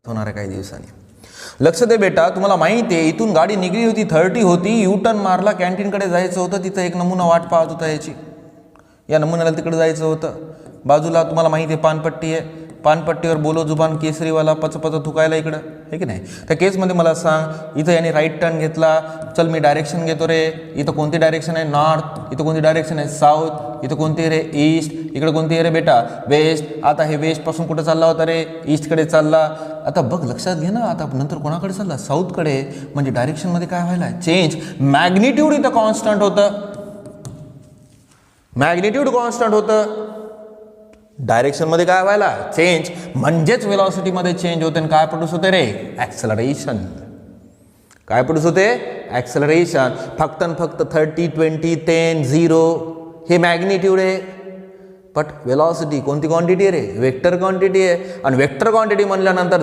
होणार आहे काही दिवसांनी. लक्ष दे बेटा, तुम्हाला माहिती आहे इथून गाडी निघली होती 30 होती, यू टर्न मारला, कॅन्टीनकडे जायचं होतं, तिथं एक नमुना वाट पाहत होता याची, या नमुन्याला तिकडे जायचं होतं. बाजूला तुम्हाला माहिती आहे पानपट्टी आहे, पानपट्टीवर बोलो जुबान केसरीवाला पचपच थुकायला इकडं आहे की नाही. त्या केसमध्ये मला सांग, इथं याने राईट टर्न घेतला, चल मी डायरेक्शन घेतो रे, इथं कोणती डायरेक्शन आहे नॉर्थ, इथं कोणती डायरेक्शन आहे साऊथ, इथं कोणती रे ईस्ट, इकडे कोणती आहे रे बेटा वेस्ट. आता हे वेस्टपासून कुठं चालला होता रे, ईस्टकडे चालला. आता बघ लक्षात घे ना, आता नंतर कोणाकडे चालला, साऊथकडे. म्हणजे डायरेक्शनमध्ये काय व्हायला चेंज, मॅग्निट्यूड इथं कॉन्स्टंट होतं, मॅग्निट्यूड कॉन्स्टंट होतं, डायरेक्शनमध्ये काय व्हायला चेंज, म्हणजेच वेलॉसिटीमध्ये चेंज होते. आणि काय प्रोड्यूस होते रे, ॲक्सेलरेशन. काय प्रोड्यूस होते, ॲक्सेलरेशन. फक्त आणि फक्त 30, 20, 10, 0 हे मॅग्निट्यूड आहे. बट वेलॉसिटी कोणती क्वांटिटी आहे रे, वेक्टर क्वांटिटी आहे. आणि वेक्टर क्वांटिटी म्हणल्यानंतर